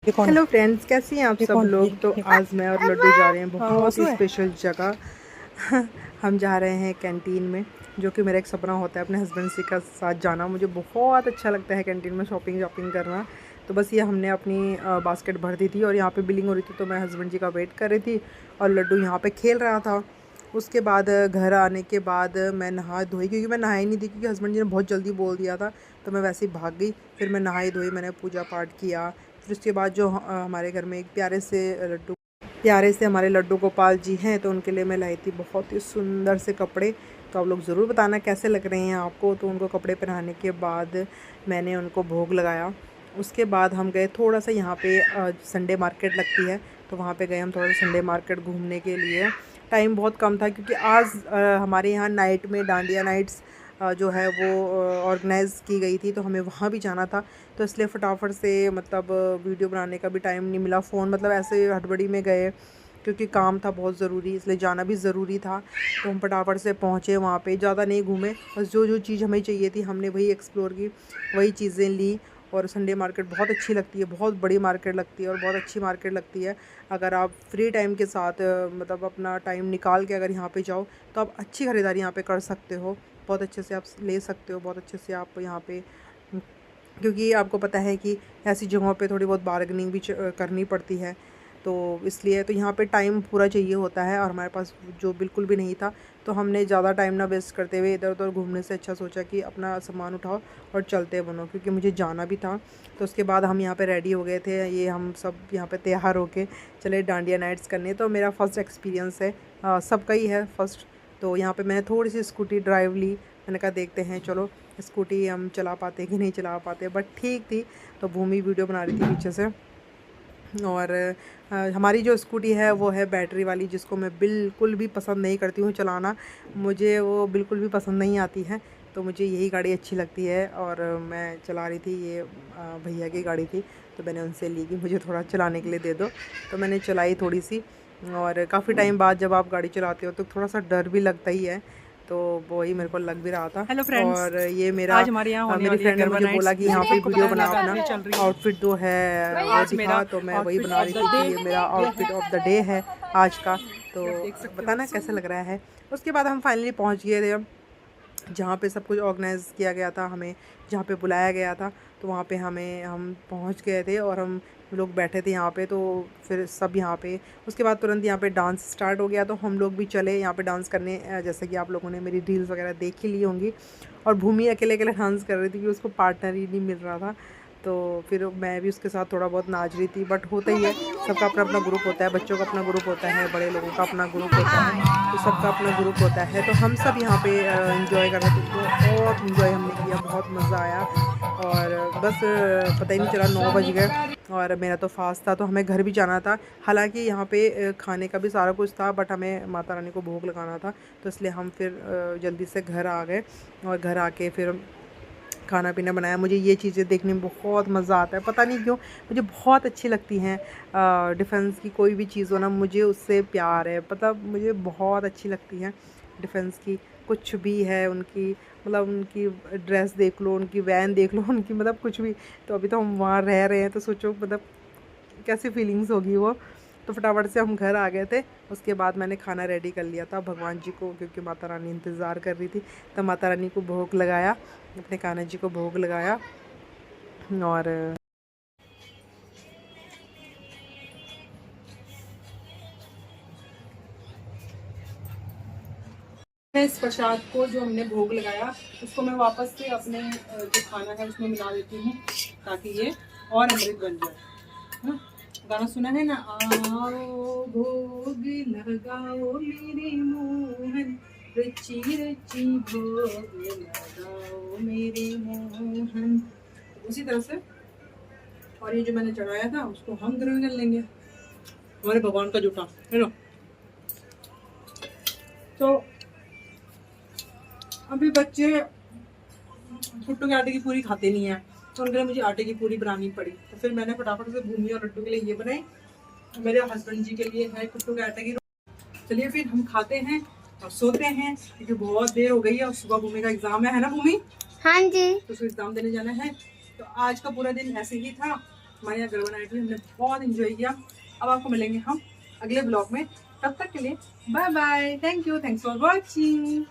Hello friends, कैसी हैं आप सब लोग। तो आज मैं और लड्डू जा रहे हैं बहुत ही स्पेशल जगह। हम जा रहे हैं कैंटीन में, जो कि मेरा एक सपना होता है अपने हस्बैंड से का साथ जाना। मुझे बहुत अच्छा लगता है कैंटीन में शॉपिंग करना। तो बस ये हमने अपनी बास्केट भर दी थी और यहाँ पे बिलिंग हो रही थी, तो मैं हस्बैंड जी का वेट कर रही थी और लड्डू यहाँ पे खेल रहा था। उसके बाद घर आने के बाद मैं नहा धोई, क्योंकि मैं नहाई नहीं थी, क्योंकि हस्बैंड जी ने बहुत जल्दी बोल दिया था, तो मैं वैसे ही भाग गई। फिर मैं नहाई धोई, मैंने पूजा पाठ किया। फिर उसके बाद जो हमारे घर में एक प्यारे से हमारे लड्डू गोपाल जी हैं, तो उनके लिए मैं लाई थी बहुत ही सुंदर से कपड़े। तो आप लोग ज़रूर बताना कैसे लग रहे हैं आपको। तो उनको कपड़े पहनाने के बाद मैंने उनको भोग लगाया। उसके बाद हम गए थोड़ा सा, यहाँ पे संडे मार्केट लगती है, तो वहाँ पे गए हम थोड़ा सा संडे मार्केट घूमने के लिए। टाइम बहुत कम था, क्योंकि आज हमारे यहाँ नाइट में डांडिया नाइट्स जो है वो ऑर्गेनाइज़ की गई थी, तो हमें वहाँ भी जाना था। तो इसलिए फटाफट से मतलब वीडियो बनाने का भी टाइम नहीं मिला। फ़ोन मतलब ऐसे हड़बड़ी में गए, क्योंकि काम था बहुत ज़रूरी, इसलिए जाना भी ज़रूरी था। तो हम फटाफट से पहुँचे वहाँ पे, ज़्यादा नहीं घूमे, बस जो जो चीज़ हमें चाहिए थी हमने वही एक्सप्लोर की, वही चीज़ें ली। और संडे मार्केट बहुत अच्छी लगती है, बहुत बड़ी मार्केट लगती है और बहुत अच्छी मार्केट लगती है। अगर आप फ्री टाइम के साथ मतलब अपना टाइम निकाल के अगर यहाँ पे जाओ, तो आप अच्छी ख़रीदारी यहाँ पे कर सकते हो। बहुत अच्छे से आप ले सकते हो, बहुत अच्छे से आप यहाँ पे, क्योंकि आपको पता है कि ऐसी जगहों पे थोड़ी बहुत बार्गेनिंग भी करनी पड़ती है। तो इसलिए तो यहाँ पे टाइम पूरा चाहिए होता है, और हमारे पास जो बिल्कुल भी नहीं था। तो हमने ज़्यादा टाइम ना वेस्ट करते हुए इधर उधर घूमने से अच्छा सोचा कि अपना सामान उठाओ और चलते बनो, क्योंकि मुझे जाना भी था। तो उसके बाद हम यहाँ पे रेडी हो गए थे, ये हम सब यहाँ पे तैयार होके चले डांडिया नाइट्स करने। तो मेरा फ़र्स्ट एक्सपीरियंस है, सबका ही है फ़र्स्ट। तो यहाँ पे मैंने थोड़ी सी स्कूटी ड्राइव ली। मैंने कहा देखते हैं, चलो स्कूटी हम चला पाते कि नहीं चला पाते, बट ठीक थी। तो भूमि वीडियो बना रही थी पीछे से। और हमारी जो स्कूटी है वो है बैटरी वाली, जिसको मैं बिल्कुल भी पसंद नहीं करती हूँ चलाना। मुझे वो बिल्कुल भी पसंद नहीं आती है। तो मुझे यही गाड़ी अच्छी लगती है, और मैं चला रही थी, ये भैया की गाड़ी थी। तो मैंने उनसे ली कि मुझे थोड़ा चलाने के लिए दे दो। तो मैंने चलाई थोड़ी सी। और काफ़ी टाइम बाद जब आप गाड़ी चलाते हो तो थोड़ा सा डर भी लगता ही है। तो वही मेरे को लग भी रहा था। हेलो फ्रेंड्स, और ये मेरा आज हमारे यहाँ होने मेरी वाली है फ्रेंड ने गरबा मुझे नाइट्स। बोला कि यहाँ पे आपको वीडियो पता है बना, नवरात्रि चल अपना रही है। आउटफिट जो है वो आज दिखा। मेरा तो मैं वही आउटफिट बना ऑफ रही द थी कि ये मेरा day outfit of the day है आज का। तो देख सकते हो। बताना कैसा लग रहा है। उसके बाद हम फाइनली पहुँच गए थे जहाँ पे सब कुछ ऑर्गेनाइज़ किया गया था, हमें जहाँ पे बुलाया गया था। तो वहाँ पे हम पहुँच गए थे, और हम लोग बैठे थे यहाँ पे। तो फिर सब यहाँ पे, उसके बाद तुरंत यहाँ पे डांस स्टार्ट हो गया। तो हम लोग भी चले यहाँ पे डांस करने, जैसे कि आप लोगों ने मेरी रील्स वगैरह देख ही ली होंगी। और भूमि अकेले अकेले डांस कर रही थी, कि उसको पार्टनर ही नहीं मिल रहा था। तो फिर मैं भी उसके साथ थोड़ा बहुत नाच रही थी, बट होता ही है, सबका अपना अपना ग्रुप होता है। बच्चों का अपना ग्रुप होता है, बड़े लोगों का अपना ग्रुप होता है, तो सबका अपना ग्रुप होता है। तो हम सब यहाँ पे इंजॉय कर रहे थे, तो बहुत इंजॉय हमने किया, बहुत मज़ा आया। और बस पता ही नहीं चला 9 बज गए। और मेरा तो फास्ट था, तो हमें घर भी जाना था। हालांकि यहाँ पे खाने का भी सारा कुछ था, बट हमें माता रानी को भोग लगाना था। तो इसलिए हम फिर जल्दी से घर आ गए, और घर आके फिर खाना पीना बनाया। मुझे ये चीज़ें देखने में बहुत मज़ा आता है, पता नहीं क्यों मुझे बहुत अच्छी लगती हैं। डिफेंस की कोई भी चीज़ हो ना, मुझे उससे प्यार है, पता, मुझे बहुत अच्छी लगती हैं डिफेंस की। कुछ भी है उनकी, मतलब उनकी ड्रेस देख लो, उनकी वैन देख लो, उनकी मतलब कुछ भी। तो अभी तो हम वहाँ रह रहे हैं, तो सोचो मतलब कैसी फीलिंग्स होगी वो। तो फटाफट से हम घर आ गए थे। उसके बाद मैंने खाना रेडी कर लिया था भगवान जी को, क्योंकि माता रानी इंतज़ार कर रही थी। तो माता रानी को भोग लगाया, अपने कान्हा जी को भोग लगाया। और इस प्रसाद को जो हमने भोग लगाया, उसको मैं वापस से अपने जो खाना है उसमें मिला देती हूँ, ताकि ये और अमृत बन जाए, है ना। गाना सुना है ना, आओ भोग लगाओ मेरे मोहन, रची रची भोग लगाओ मेरे मोहन। उसी तरह से, और ये जो मैंने चढ़ाया था उसको हम ग्रहण कर लेंगे, हमारे भगवान का जूठा है ना। तो अभी बच्चे भुट्टो के आटे की पूरी खाते नहीं है, तो उनके लिए मुझे आटे की पूरी बनानी पड़ी। तो फिर मैंने फटाफट से भूमि और लड्डू के लिए ये बनाई, मेरे हस्बैंड जी के लिए है कुट्टू के आटे की रोटी। चलिए फिर हम खाते हैं और सोते हैं, क्योंकि बहुत देर हो गई है, और सुबह भूमि का एग्जाम है ना भूमि। हाँ जी। तो उसको एग्जाम देने जाना है। तो आज का पूरा दिन ऐसे ही था, हमारे यहाँ गरबा नाइट हुई, हमने बहुत इंजॉय किया। अब आपको मिलेंगे हम अगले ब्लॉग में, तब तक के लिए bye bye. Thank you, thanks for watching.